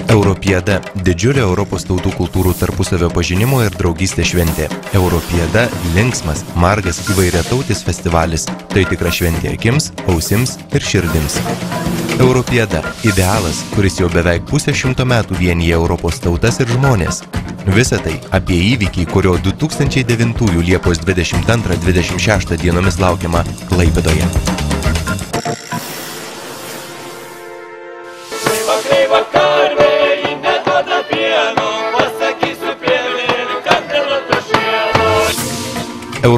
Europiada – didžiulė Europos tautų kultūrų tarpusavio pažinimo ir draugystės šventė. Europiada – linksmas, margas įvairiatautis festivalis. Tai tikra šventė akims, ausims ir širdims. Europiada – idealas, kuris jau beveik pusę šimto metų vienyje Europos tautas ir žmonės. Visa tai apie įvykį, kurio 2009 Liepos 22-26 dienomis laukiama Klaipėdoje.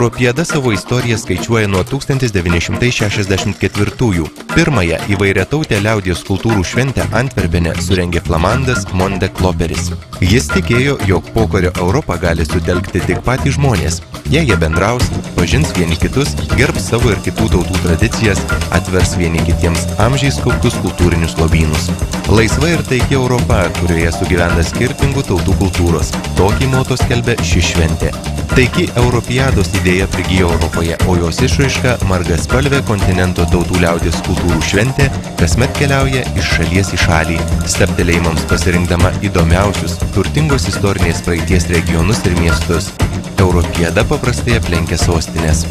Europiada savo istoriją skaičiuoja nuo 1964-ųjų. Pirmąją įvairiatautę liaudies kultūrų šventę Antverpene surengė flamandas Monde Kloperis. Jis tikėjo, jog pokario Europą gali sutelkti tik patys žmonės. Jei jie bendraus, pažins vieni kitus, gerbs savo ir kitų tautų tradicijas, atvers vieni kitiems amžiais kauptus kultūrinius lobynus. Laisva ir taiki Europa, kurioje sugyvena skirtingų tautų kultūros. Tokį moto skelbia ši šventė. Taiki Europiados idėja prigijo Europoje, o jos išraiška margaspalvė kontinento tautų liaudies kultūrų šventė kasmet keliauja iš šalies į šalį, stabtelėjimams pasirinkdama įdomiausius, turtingos istorinės praeities regionus ir miestus. Europiada paprastai aplenkia sostinės.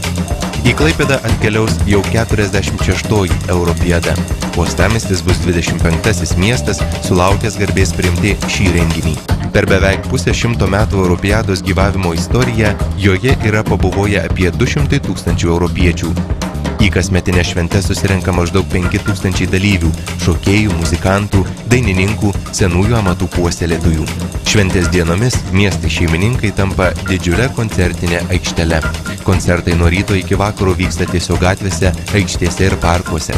Į Klaipėdą atkeliaus jau 46-oji Europiada. Uostamiestis bus 25-asis miestas, sulaukęs garbės priimti šį renginį. Per beveik pusę šimto metų Europiados gyvavimo istoriją joje yra pabuvoję apie 200 000 europiečių. Į kasmetinę šventę susirenka maždaug 5 000 dalyvių – šokėjų, muzikantų, dainininkų, senųjų amatų puoselėtojų. Šventės dienomis miestai šeimininkai tampa didžiulę koncertinę aikštelę. Koncertai nuo ryto iki vakaro vyksta tiesiog gatvėse, aikštėse ir parkuose.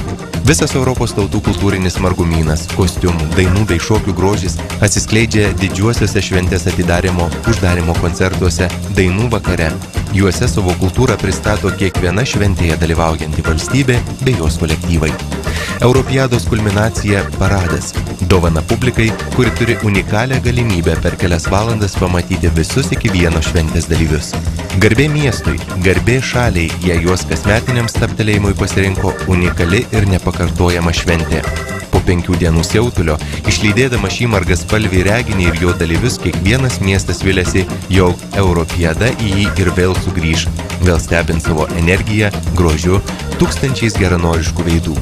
Visas Europos tautų kultūrinis margumynas, kostiumų, dainų bei šokių grožis atsiskleidžia didžiuosiuose šventės atidarimo, uždarimo koncertuose, dainų vakare. Juose savo kultūrą pristato kiekviena šventėje dalyvaujanti valstybė bei jos kolektyvai. Europiados kulminacija – paradas. Dovana publikai, kuri turi unikalią galimybę per kelias valandas pamatyti visus iki vieno šventės dalyvius. Garbė miestui, garbė šaliai, jei juos kasmetiniam stabtelėjimui pasirinko unikali ir nepakartojama šventė. Po 5 dienų siautulio, išlydėdama šį margaspalvį reginį ir jo dalyvius, kiekvienas miestas viliasi, jog Europiada į jį ir vėl sugrįš, vėl stebint savo energiją, grožiu, tūkstančiais geranoriškų veidų.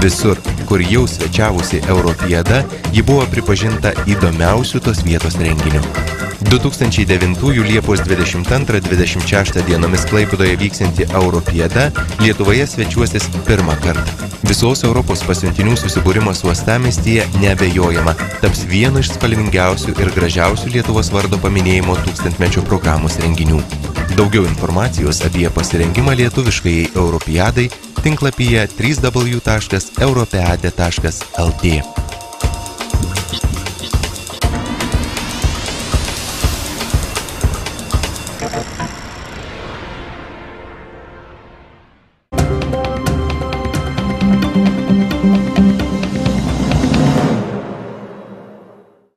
Visur, kur jau svečiavusi Europiada, ji buvo pripažinta įdomiausių tos vietos renginiu. 2009 Liepos 22-26 dienomis Klaipėdoje vyksianti Europiada Lietuvoje svečiuosis pirmą kartą. Visos Europos pasiuntinių susibūrimas uostamiestyje neabejojama, taps vienu iš spalvingiausių ir gražiausių Lietuvos vardo paminėjimo tūkstantmečio programos renginių. Daugiau informacijos apie pasirengimą lietuviškajai Europiadai tinklapyje www.europeade.lt.